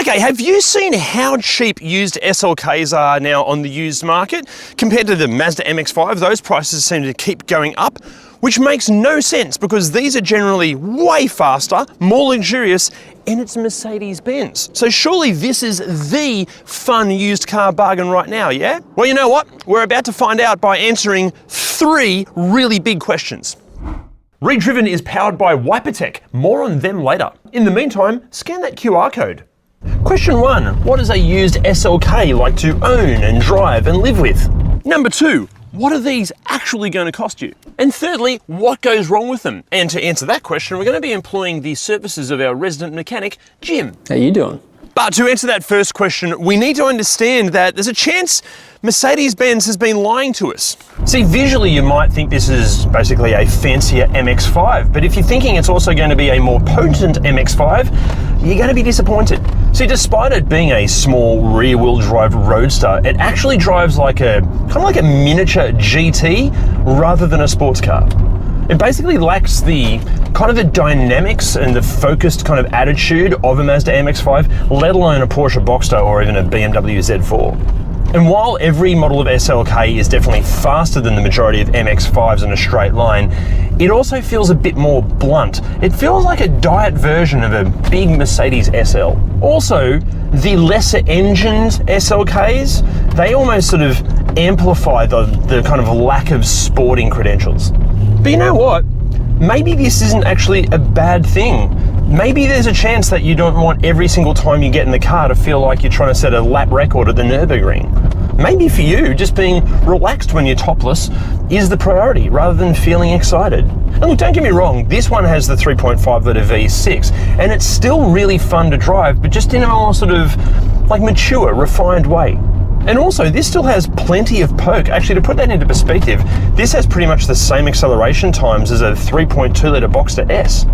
Okay, have you seen how cheap used SLKs are now on the used market? Compared to the Mazda MX-5, those prices seem to keep going up, which makes no sense because these are generally way faster, more luxurious, and it's Mercedes-Benz. So surely this is the fun used car bargain right now, yeah? Well, you know what? We're about to find out by answering 3 really big questions. ReDriven is powered by Wipertech. More on them later. In the meantime, scan that QR code. Question 1, what does a used SLK like to own and drive and live with? Number 2, what are these actually going to cost you? And thirdly, what goes wrong with them? And to answer that question, we're going to be employing the services of our resident mechanic, Jim. How you doing? But to answer that first question, we need to understand that there's a chance Mercedes-Benz has been lying to us. See, visually you might think this is basically a fancier MX-5, but if you're thinking it's also going to be a more potent MX-5, you're going to be disappointed. See, despite it being a small rear-wheel drive roadster, it actually drives like a miniature GT rather than a sports car. It basically lacks the dynamics and the focused kind of attitude of a Mazda MX-5, let alone a Porsche Boxster or even a BMW Z4. And while every model of SLK is definitely faster than the majority of MX-5s in a straight line, it also feels a bit more blunt. It feels like a diet version of a big Mercedes SL. Also, the lesser engined SLKs, they almost sort of amplify the kind of lack of sporting credentials. But you know what? Maybe this isn't actually a bad thing. Maybe there's a chance that you don't want every single time you get in the car to feel like you're trying to set a lap record at the Nürburgring. Maybe for you, just being relaxed when you're topless is the priority rather than feeling excited. And look, don't get me wrong, this one has the 3.5 litre V6 and it's still really fun to drive, but just in a more sort of like mature, refined way. And also, this still has plenty of poke. Actually, to put that into perspective, this has pretty much the same acceleration times as a 3.2 litre Boxster S.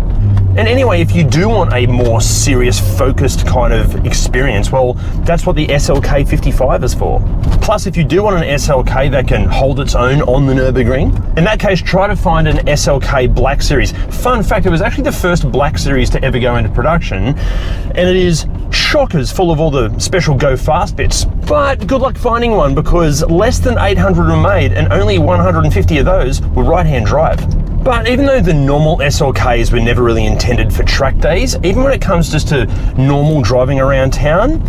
And anyway, if you do want a more serious, focused kind of experience, well, that's what the SLK 55 is for. Plus, if you do want an SLK that can hold its own on the Nürburgring, in that case, try to find an SLK Black Series. Fun fact, it was actually the first Black Series to ever go into production, and it is chockers full of all the special go fast bits. But good luck finding one because less than 800 were made and only 150 of those were right-hand drive. But even though the normal SLKs were never really intended for track days, even when it comes just to normal driving around town,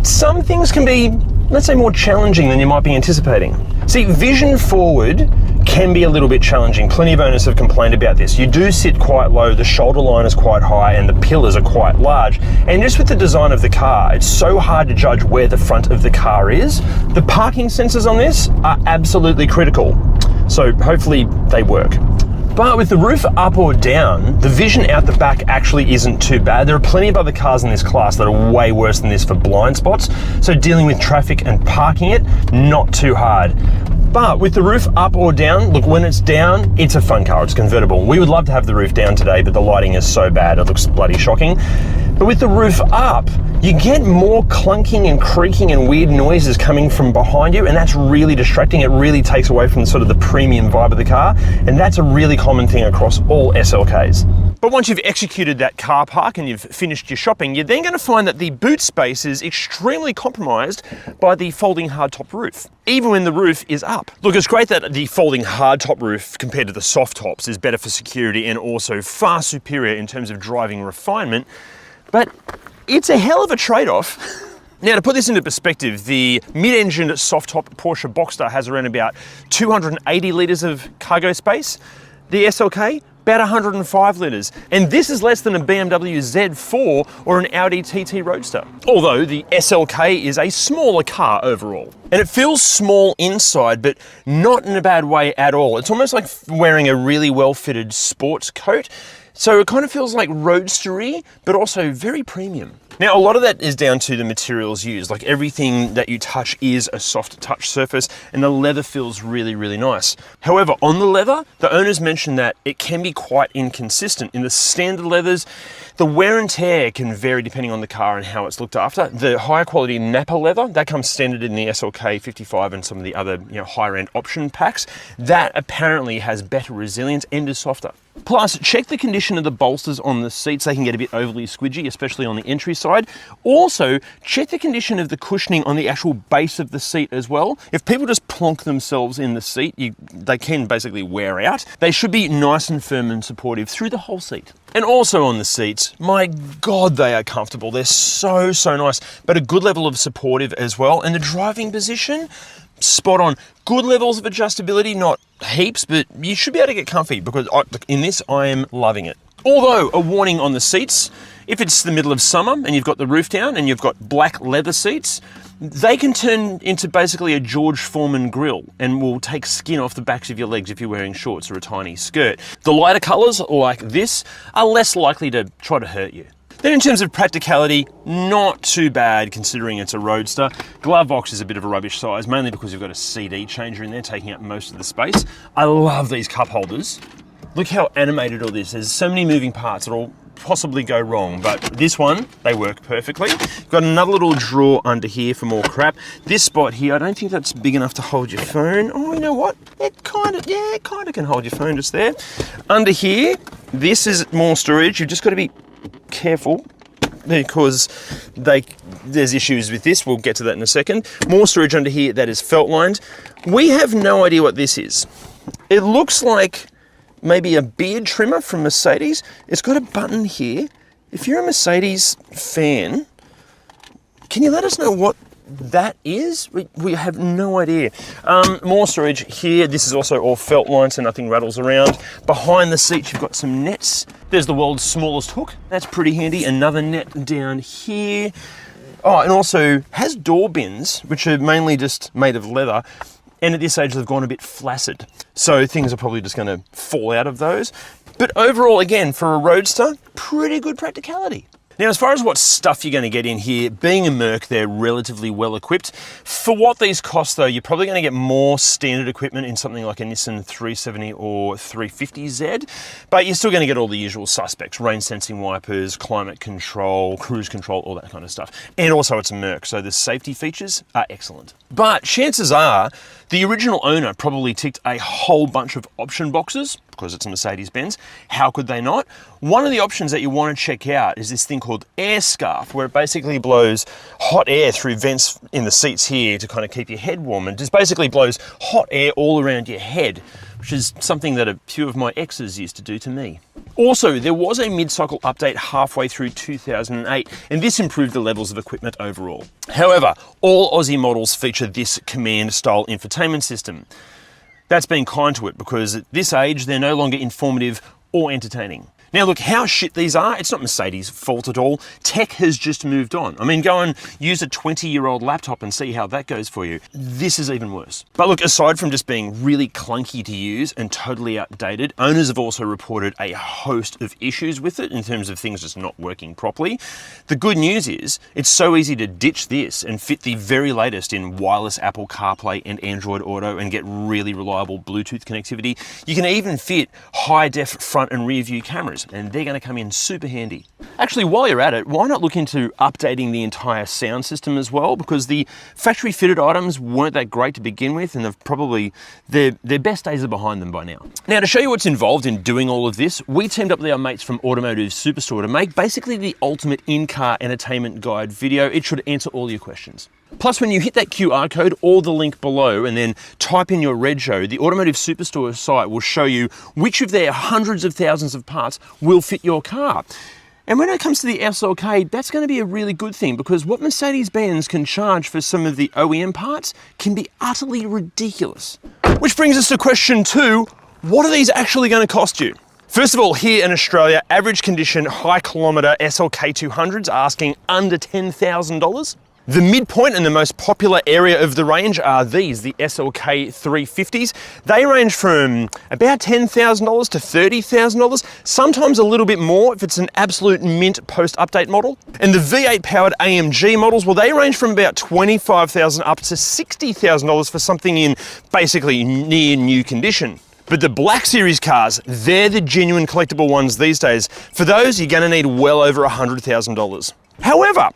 some things can be, let's say, more challenging than you might be anticipating. See, vision forward can be a little bit challenging. Plenty of owners have complained about this. You do sit quite low, the shoulder line is quite high, and the pillars are quite large. And just with the design of the car, it's so hard to judge where the front of the car is. The parking sensors on this are absolutely critical. So hopefully they work. But with the roof up or down, the vision out the back actually isn't too bad. There are plenty of other cars in this class that are way worse than this for blind spots, so dealing with traffic and parking it, not too hard. But with the roof up or down, look, when it's down, it's a fun car, it's convertible. We would love to have the roof down today, but the lighting is so bad, it looks bloody shocking. But with the roof up, you get more clunking and creaking and weird noises coming from behind you, and that's really distracting. It really takes away from sort of the premium vibe of the car, and that's a really common thing across all SLKs. But once you've executed that car park and you've finished your shopping, you're then going to find that the boot space is extremely compromised by the folding hardtop roof, even when the roof is up. Look, it's great that the folding hardtop roof compared to the soft tops is better for security and also far superior in terms of driving refinement, but it's a hell of a trade-off. Now, to put this into perspective, the mid-engined soft-top Porsche Boxster has around about 280 litres of cargo space. The SLK, about 105 litres. And this is less than a BMW Z4 or an Audi TT Roadster. Although the SLK is a smaller car overall. And it feels small inside, but not in a bad way at all. It's almost like wearing a really well-fitted sports coat. So it kind of feels like roadstery, but also very premium. Now, a lot of that is down to the materials used. Like everything that you touch is a soft touch surface and the leather feels really, really nice. However, on the leather, the owners mentioned that it can be quite inconsistent. In the standard leathers, the wear and tear can vary depending on the car and how it's looked after. The higher quality Napa leather, that comes standard in the SLK 55 and some of the other higher end option packs, that apparently has better resilience and is softer. Plus, check the condition of the bolsters on the seats. They can get a bit overly squidgy, especially on the entry side. Also, check the condition of the cushioning on the actual base of the seat as well. If people just plonk themselves in the seat, they can basically wear out. They should be nice and firm and supportive through the whole seat. And also on the seats, my God, they are comfortable. They're so, so nice, but a good level of supportive as well. And the driving position, spot on. Good levels of adjustability, not heaps, but you should be able to get comfy because in this, I am loving it. Although, a warning on the seats, if it's the middle of summer and you've got the roof down and you've got black leather seats, they can turn into basically a George Foreman grill and will take skin off the backs of your legs if you're wearing shorts or a tiny skirt. The lighter colors, like this, are less likely to try to hurt you. Then in terms of practicality, not too bad considering it's a Roadster. Glove box is a bit of a rubbish size, mainly because you've got a CD changer in there taking up most of the space. I love these cup holders. Look how animated all this is. There's so many moving parts that'll possibly go wrong, but this one, they work perfectly. Got another little drawer under here for more crap. This spot here, I don't think that's big enough to hold your phone. Oh, you know what? It kind of can hold your phone just there. Under here, this is more storage. You've just got to be careful because there's issues with this. We'll get to that in a second. More storage under here that is felt lined. We have no idea what this is. It looks like maybe a beard trimmer from Mercedes. It's got a button here. If you're a Mercedes fan, can you let us know what that is? We have no idea. More storage here. This is also all felt lined so nothing rattles around. Behind the seats you've got some nets. There's the world's smallest hook. That's pretty handy. Another net down here. Oh, and also has door bins, which are mainly just made of leather. And at this age, they've gone a bit flaccid. So things are probably just gonna fall out of those. But overall, again, for a Roadster, pretty good practicality. Now, as far as what stuff you're going to get in here, being a Merc, they're relatively well equipped. For what these cost though, you're probably going to get more standard equipment in something like a Nissan 370 or 350Z, but you're still going to get all the usual suspects: rain sensing wipers, climate control, cruise control, all that kind of stuff. And also it's a Merc, so the safety features are excellent. But chances are the original owner probably ticked a whole bunch of option boxes because it's a Mercedes-Benz. How could they not? One of the options that you want to check out is this thing called air scarf, where it basically blows hot air through vents in the seats here to kind of keep your head warm, and just basically blows hot air all around your head, which is something that a few of my exes used to do to me. Also, there was a mid-cycle update halfway through 2008, and this improved the levels of equipment overall. However, all Aussie models feature this command-style infotainment system. That's been kind to it because at this age, they're no longer informative or entertaining. Now look, how shit these are, it's not Mercedes' fault at all. Tech has just moved on. I mean, go and use a 20-year-old laptop and see how that goes for you. This is even worse. But look, aside from just being really clunky to use and totally outdated, owners have also reported a host of issues with it in terms of things just not working properly. The good news is, it's so easy to ditch this and fit the very latest in wireless Apple CarPlay and Android Auto and get really reliable Bluetooth connectivity. You can even fit high-def front and rear view cameras, and they're going to come in super handy. Actually, while you're at it, why not look into updating the entire sound system as well? Because the factory fitted items weren't that great to begin with, and they've probably, their best days are behind them by now. Now, to show you what's involved in doing all of this, we teamed up with our mates from Automotive Superstore to make basically the ultimate in-car entertainment guide video. It should answer all your questions. Plus, when you hit that QR code or the link below and then type in your rego, the Automotive Superstore site will show you which of their hundreds of thousands of parts will fit your car. And when it comes to the SLK, that's going to be a really good thing because what Mercedes-Benz can charge for some of the OEM parts can be utterly ridiculous. Which brings us to question 2, what are these actually going to cost you? First of all, here in Australia, average condition, high kilometre SLK 200s are asking under $10,000. The midpoint and the most popular area of the range are these, the SLK 350s. They range from about $10,000 to $30,000, sometimes a little bit more if it's an absolute mint post-update model. And the V8 powered AMG models, well, they range from about $25,000 up to $60,000 for something in basically near new condition. But the Black Series cars, they're the genuine collectible ones these days. For those, you're going to need well over $100,000. However,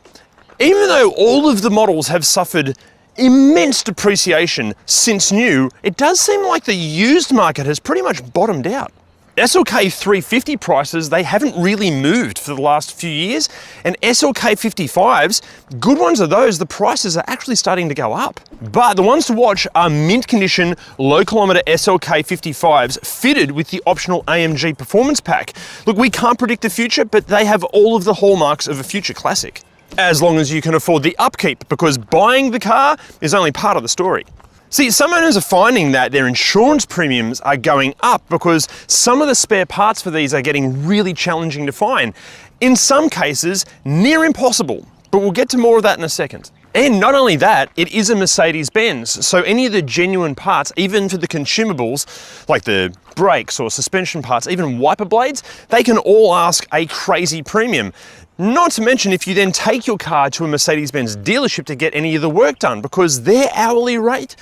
even though all of the models have suffered immense depreciation since new, it does seem like the used market has pretty much bottomed out. SLK 350 prices, they haven't really moved for the last few years, and SLK 55s, good ones are those, the prices are actually starting to go up. But the ones to watch are mint condition, low kilometer SLK 55s fitted with the optional AMG performance pack. Look, we can't predict the future, but they have all of the hallmarks of a future classic. As long as you can afford the upkeep, because buying the car is only part of the story. See, some owners are finding that their insurance premiums are going up because some of the spare parts for these are getting really challenging to find. In some cases, near impossible, but we'll get to more of that in a second. And not only that, it is a Mercedes-Benz, so any of the genuine parts, even for the consumables, like the brakes or suspension parts, even wiper blades, they can all ask a crazy premium. Not to mention if you then take your car to a Mercedes-Benz dealership to get any of the work done, because their hourly rate,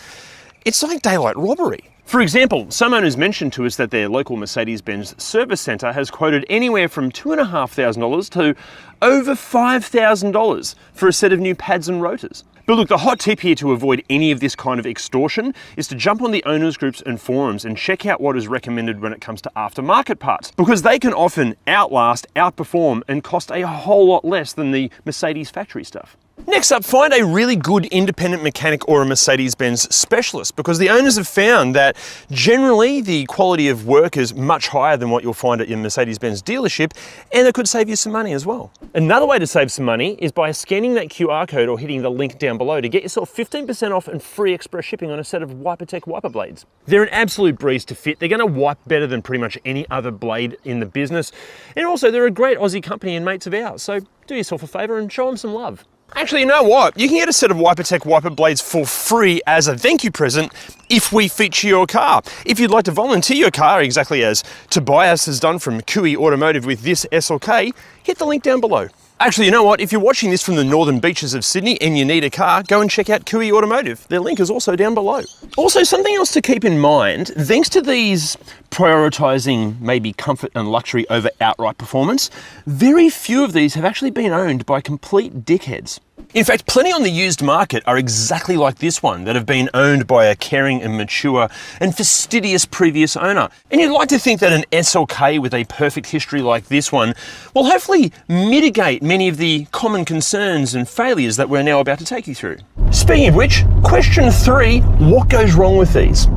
it's like daylight robbery. For example, some owners mentioned to us that their local Mercedes-Benz service centre has quoted anywhere from $2,500 to over $5,000 for a set of new pads and rotors. But look, the hot tip here to avoid any of this kind of extortion is to jump on the owners groups and forums and check out what is recommended when it comes to aftermarket parts, because they can often outlast, outperform, and cost a whole lot less than the Mercedes factory stuff. Next up, find a really good independent mechanic or a Mercedes-Benz specialist, because the owners have found that generally the quality of work is much higher than what you'll find at your Mercedes-Benz dealership, and it could save you some money as well. Another way to save some money is by scanning that QR code or hitting the link down below to get yourself 15% off and free express shipping on a set of WiperTech wiper blades. They're an absolute breeze to fit. They're going to wipe better than pretty much any other blade in the business, and also they're a great Aussie company and mates of ours, so do yourself a favour and show them some love. Actually, you know what? You can get a set of WiperTech wiper blades for free as a thank you present if we feature your car. If you'd like to volunteer your car, exactly as Tobias has done from Kui Automotive with this SLK, hit the link down below. Actually, you know what? If you're watching this from the northern beaches of Sydney and you need a car, go and check out Kui Automotive. Their link is also down below. Also, something else to keep in mind, thanks to these prioritising maybe comfort and luxury over outright performance, very few of these have actually been owned by complete dickheads. In fact, plenty on the used market are exactly like this one, that have been owned by a caring and mature and fastidious previous owner. And you'd like to think that an SLK with a perfect history like this one will hopefully mitigate many of the common concerns and failures that we're now about to take you through. Speaking of which, question 3, what goes wrong with these?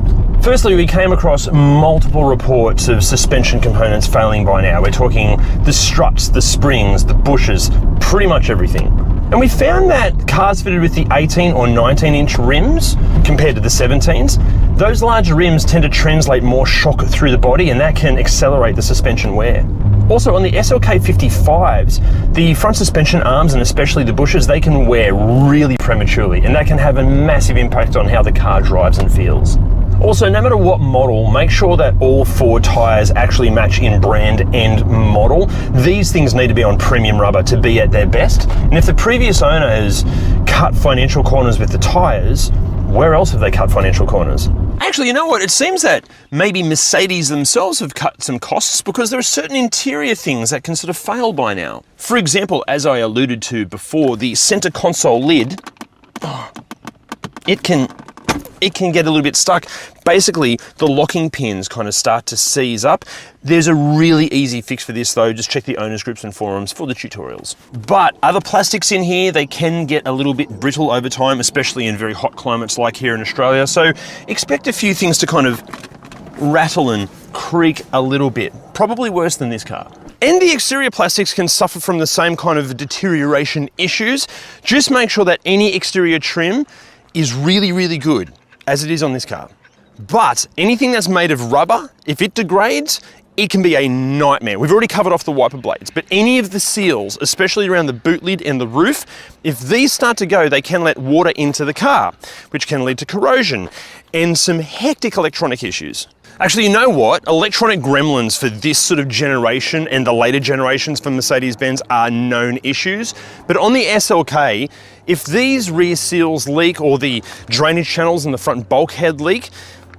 Firstly, we came across multiple reports of suspension components failing by now. We're talking the struts, the springs, the bushes, pretty much everything. And we found that cars fitted with the 18 or 19-inch rims compared to the 17s, those larger rims tend to translate more shock through the body, and that can accelerate the suspension wear. Also, on the SLK 55s, the front suspension arms and especially the bushes, they can wear really prematurely, and that can have a massive impact on how the car drives and feels. Also, no matter what model, make sure that all 4 tyres actually match in brand and model. These things need to be on premium rubber to be at their best. And if the previous owner has cut financial corners with the tyres, where else have they cut financial corners? Actually, you know what? It seems that maybe Mercedes themselves have cut some costs, because there are certain interior things that can sort of fail by now. For example, as I alluded to before, the center console lid, it can get a little bit stuck. Basically, the locking pins kind of start to seize up. There's a really easy fix for this though. Just check the owners groups and forums for the tutorials. But other plastics in here, they can get a little bit brittle over time, especially in very hot climates like here in Australia. So expect a few things to kind of rattle and creak a little bit. Probably worse than this car. And the exterior plastics can suffer from the same kind of deterioration issues. Just make sure that any exterior trim is really, really good, as it is on this car. But anything that's made of rubber, if it degrades, it can be a nightmare. We've already covered off the wiper blades, but any of the seals, especially around the boot lid and the roof, if these start to go, they can let water into the car, which can lead to corrosion and some hectic electronic issues. Actually, you know what? Electronic gremlins for this sort of generation and the later generations for Mercedes-Benz are known issues. But on the SLK, if these rear seals leak or the drainage channels in the front bulkhead leak,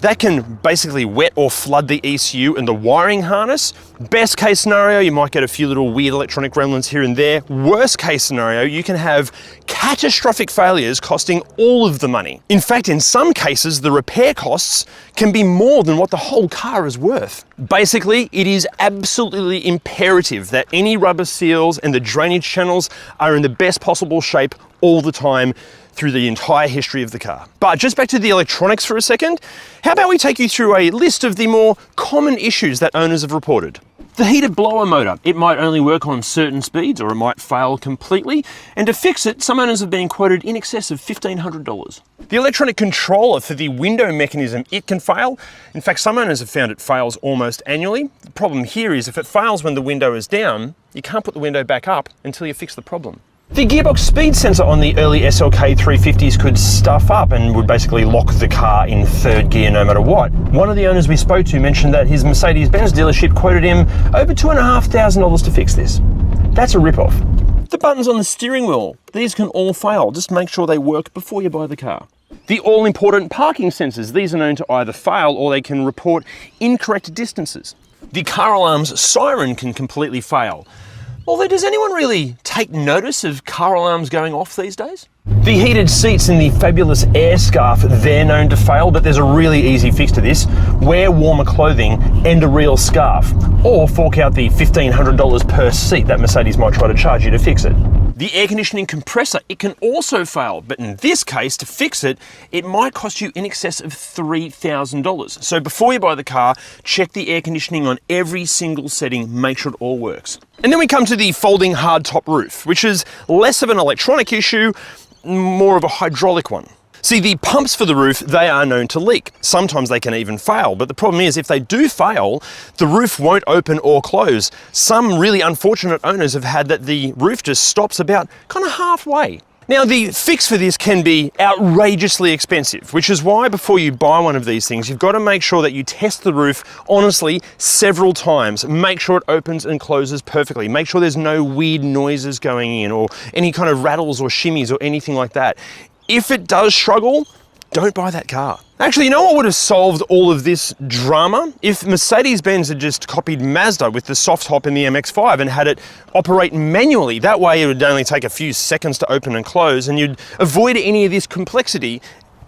That can basically wet or flood the ECU and the wiring harness. Best case scenario, you might get a few little weird electronic gremlins here and there. Worst case scenario, you can have catastrophic failures costing all of the money. In fact, in some cases, the repair costs can be more than what the whole car is worth. Basically, it is absolutely imperative that any rubber seals and the drainage channels are in the best possible shape all the time through the entire history of the car. But just back to the electronics for a second, how about we take you through a list of the more common issues that owners have reported. The heated blower motor, it might only work on certain speeds or it might fail completely, and to fix it, some owners have been quoted in excess of $1,500. The electronic controller for the window mechanism, it can fail. In fact, some owners have found it fails almost annually. The problem here is if it fails when the window is down, you can't put the window back up until you fix the problem. The gearbox speed sensor on the early SLK 350s could stuff up and would basically lock the car in third gear no matter what. One of the owners we spoke to mentioned that his Mercedes-Benz dealership quoted him over $2,500 to fix this. That's a rip-off. The buttons on the steering wheel, these can all fail. Just make sure they work before you buy the car. The all-important parking sensors, these are known to either fail or they can report incorrect distances. The car alarm's siren can completely fail. Although, does anyone really take notice of car alarms going off these days? The heated seats in the fabulous air scarf, they're known to fail, but there's a really easy fix to this. Wear warmer clothing and a real scarf, or fork out the $1,500 per seat that Mercedes might try to charge you to fix it. The air conditioning compressor, it can also fail, but in this case, to fix it, it might cost you in excess of $3,000. So before you buy the car, check the air conditioning on every single setting, make sure it all works. And then we come to the folding hardtop roof, which is less of an electronic issue, more of a hydraulic one. See, the pumps for the roof, they are known to leak. Sometimes they can even fail, but the problem is if they do fail, the roof won't open or close. Some really unfortunate owners have had that the roof just stops about kind of halfway. Now, the fix for this can be outrageously expensive, which is why before you buy one of these things, you've got to make sure that you test the roof honestly several times. Make sure it opens and closes perfectly. Make sure there's no weird noises going in or any kind of rattles or shimmies or anything like that. If it does struggle, don't buy that car. Actually, you know what would have solved all of this drama? If Mercedes-Benz had just copied Mazda with the soft top in the MX-5 and had it operate manually. That way it would only take a few seconds to open and close and you'd avoid any of this complexity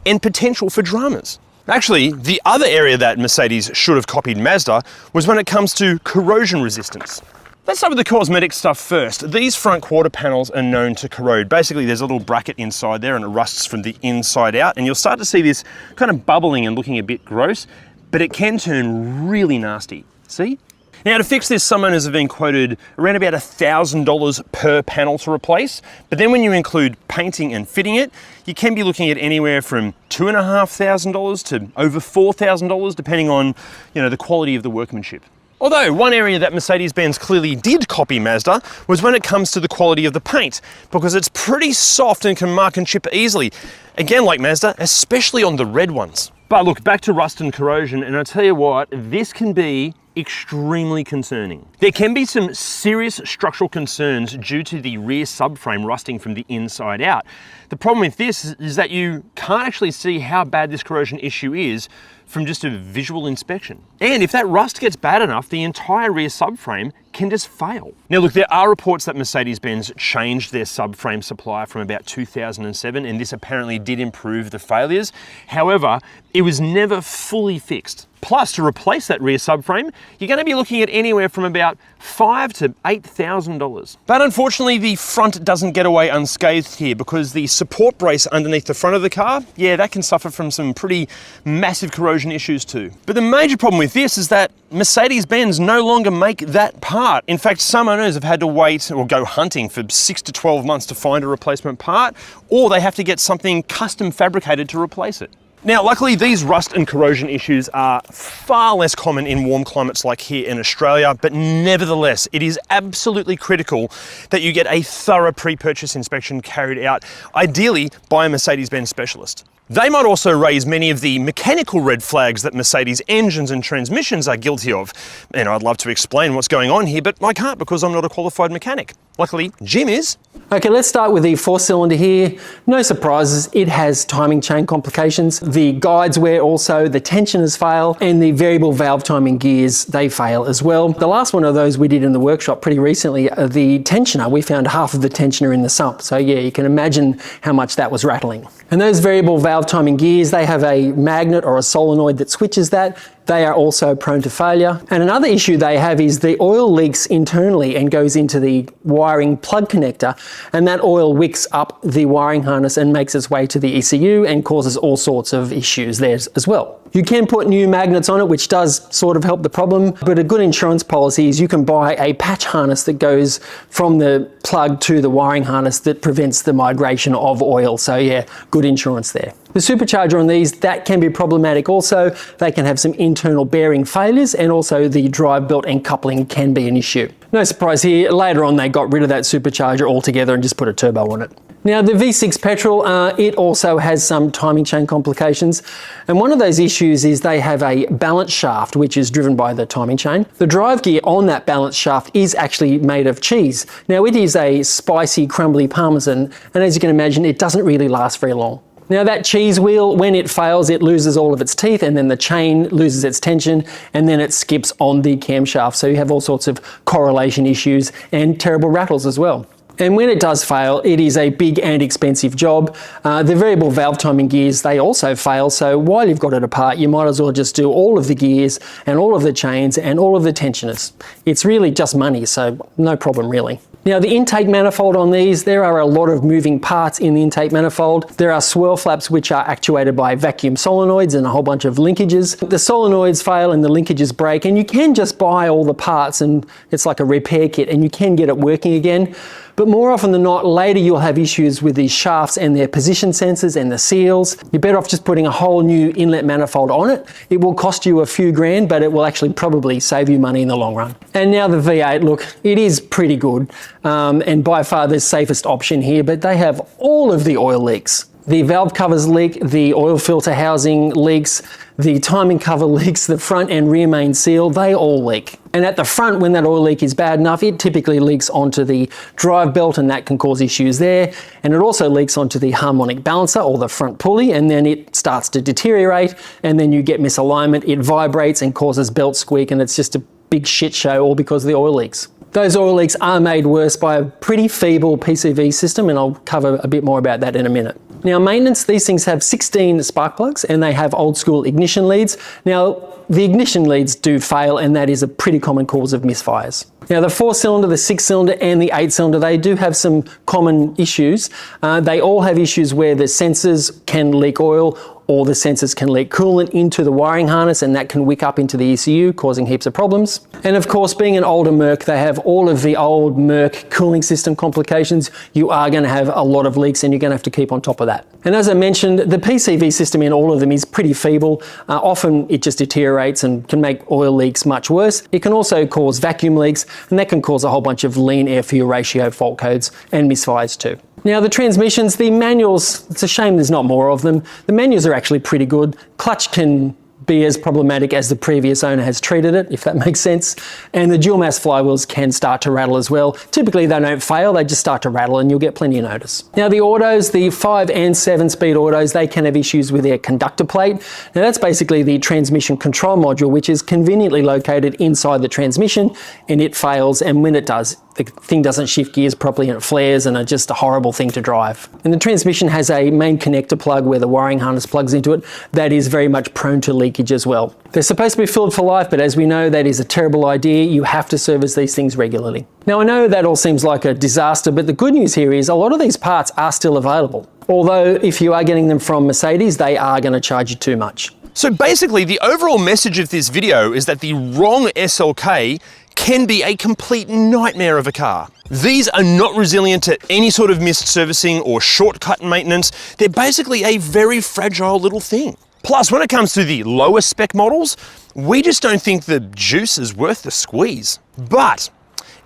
and potential for dramas. Actually, the other area that Mercedes should have copied Mazda was when it comes to corrosion resistance. Let's start with the cosmetic stuff first. These front quarter panels are known to corrode. Basically, there's a little bracket inside there and it rusts from the inside out, and you'll start to see this kind of bubbling and looking a bit gross, but it can turn really nasty. See? Now, to fix this, some owners have been quoted around about $1,000 per panel to replace, but then when you include painting and fitting it, you can be looking at anywhere from $2,500 to over $4,000, depending on, the quality of the workmanship. Although one area that Mercedes-Benz clearly did copy Mazda was when it comes to the quality of the paint, because it's pretty soft and can mark and chip easily. Again, like Mazda, especially on the red ones. But look, back to rust and corrosion, and I tell you what, this can be extremely concerning. There can be some serious structural concerns due to the rear subframe rusting from the inside out. The problem with this is that you can't actually see how bad this corrosion issue is from just a visual inspection. And if that rust gets bad enough, the entire rear subframe can just fail. Now look, there are reports that Mercedes-Benz changed their subframe supplier from about 2007, and this apparently did improve the failures. However, it was never fully fixed. Plus, to replace that rear subframe, you're going to be looking at anywhere from about $5,000 to $8,000. But unfortunately, the front doesn't get away unscathed here, because the support brace underneath the front of the car, yeah, that can suffer from some pretty massive corrosion issues too. But the major problem with this is that Mercedes-Benz no longer make that part. In fact, some owners have had to wait or go hunting for 6 to 12 months to find a replacement part, or they have to get something custom fabricated to replace it. Now, luckily, these rust and corrosion issues are far less common in warm climates like here in Australia, but nevertheless, it is absolutely critical that you get a thorough pre-purchase inspection carried out, ideally by a Mercedes-Benz specialist. They might also raise many of the mechanical red flags that Mercedes engines and transmissions are guilty of. And I'd love to explain what's going on here, but I can't because I'm not a qualified mechanic. Luckily, Jim is. Okay, let's start with the 4-cylinder here. No surprises, it has timing chain complications. The guides wear also, the tensioners fail, and the variable valve timing gears, they fail as well. The last one of those we did in the workshop pretty recently, the tensioner, we found half of the tensioner in the sump. So yeah, you can imagine how much that was rattling. And those variable valve timing gears, they have a magnet or a solenoid that switches that. They are also prone to failure. And another issue they have is the oil leaks internally and goes into the wiring plug connector, and that oil wicks up the wiring harness and makes its way to the ECU and causes all sorts of issues there as well. You can put new magnets on it, which does sort of help the problem, but a good insurance policy is you can buy a patch harness that goes from the plug to the wiring harness that prevents the migration of oil. So yeah, good insurance there. The supercharger on these, that can be problematic also. They can have some internal bearing failures, and also the drive belt and coupling can be an issue. No surprise here, later on they got rid of that supercharger altogether and just put a turbo on it. Now the V6 petrol, it also has some timing chain complications, and one of those issues is they have a balance shaft which is driven by the timing chain. The drive gear on that balance shaft is actually made of cheese. Now it is a spicy, crumbly parmesan, and as you can imagine, it doesn't really last very long. Now that cheese wheel, when it fails, it loses all of its teeth, and then the chain loses its tension, and then it skips on the camshaft. So you have all sorts of correlation issues and terrible rattles as well. And when it does fail, it is a big and expensive job. The variable valve timing gears, they also fail. So while you've got it apart, you might as well just do all of the gears and all of the chains and all of the tensioners. It's really just money, so no problem really. Now the intake manifold on these, there are a lot of moving parts in the intake manifold. There are swirl flaps which are actuated by vacuum solenoids and a whole bunch of linkages. The solenoids fail and the linkages break, and you can just buy all the parts and it's like a repair kit and you can get it working again. But more often than not, later you'll have issues with these shafts and their position sensors and the seals. You're better off just putting a whole new inlet manifold on it. It will cost you a few grand, but it will actually probably save you money in the long run. And now the V8, look, it is pretty good, and by far the safest option here, but they have all of the oil leaks. The valve covers leak, the oil filter housing leaks, the timing cover leaks, the front and rear main seal, they all leak. And at the front, when that oil leak is bad enough, it typically leaks onto the drive belt, and that can cause issues there. And it also leaks onto the harmonic balancer or the front pulley, and then it starts to deteriorate, and then you get misalignment, it vibrates and causes belt squeak, and it's just a big shit show, all because of the oil leaks. Those oil leaks are made worse by a pretty feeble PCV system, and I'll cover a bit more about that in a minute. Now maintenance, these things have 16 spark plugs and they have old school ignition leads. Now the ignition leads do fail, and that is a pretty common cause of misfires. Now the 4-cylinder, the 6-cylinder and the 8-cylinder, they do have some common issues. They all have issues where the sensors can leak oil, or the sensors can leak coolant into the wiring harness, and that can wick up into the ECU, causing heaps of problems. And of course, being an older Merc, they have all of the old Merc cooling system complications. You are going to have a lot of leaks, and you're going to have to keep on top of that. And as I mentioned, the PCV system in all of them is pretty feeble. Often it just deteriorates and can make oil leaks much worse. It can also cause vacuum leaks, and that can cause a whole bunch of lean air-fuel ratio fault codes and misfires too. Now the transmissions, the manuals, it's a shame there's not more of them. The manuals are actually pretty good. Clutch can be as problematic as the previous owner has treated it, if that makes sense. And the dual mass flywheels can start to rattle as well. Typically they don't fail, they just start to rattle, and you'll get plenty of notice. Now the autos, the 5 and 7 speed autos, they can have issues with their conductor plate. Now that's basically the transmission control module, which is conveniently located inside the transmission, and it fails, and when it does, the thing doesn't shift gears properly and it flares, and it's just a horrible thing to drive. And the transmission has a main connector plug where the wiring harness plugs into it. That is very much prone to leakage as well. They're supposed to be filled for life, but as we know, that is a terrible idea. You have to service these things regularly. Now I know that all seems like a disaster, but the good news here is a lot of these parts are still available. Although if you are getting them from Mercedes, they are going to charge you too much. So basically, the overall message of this video is that the wrong SLK can be a complete nightmare of a car. These are not resilient to any sort of missed servicing or shortcut maintenance. They're basically a very fragile little thing. Plus, when it comes to the lower spec models, we just don't think the juice is worth the squeeze. But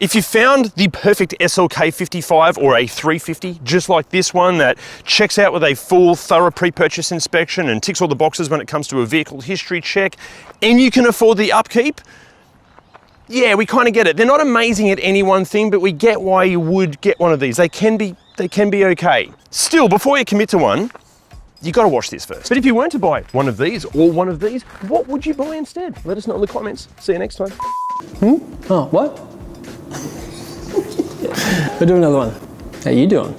If you found the perfect SLK 55 or a 350, just like this one, that checks out with a full, thorough pre-purchase inspection and ticks all the boxes when it comes to a vehicle history check, and you can afford the upkeep, yeah, we kind of get it. They're not amazing at any one thing, but we get why you would get one of these. They can be okay. Still, before you commit to one, you got to watch this first. But if you weren't to buy one of these or one of these, what would you buy instead? Let us know in the comments. See you next time. Oh, what? We'll do another one. How you doing?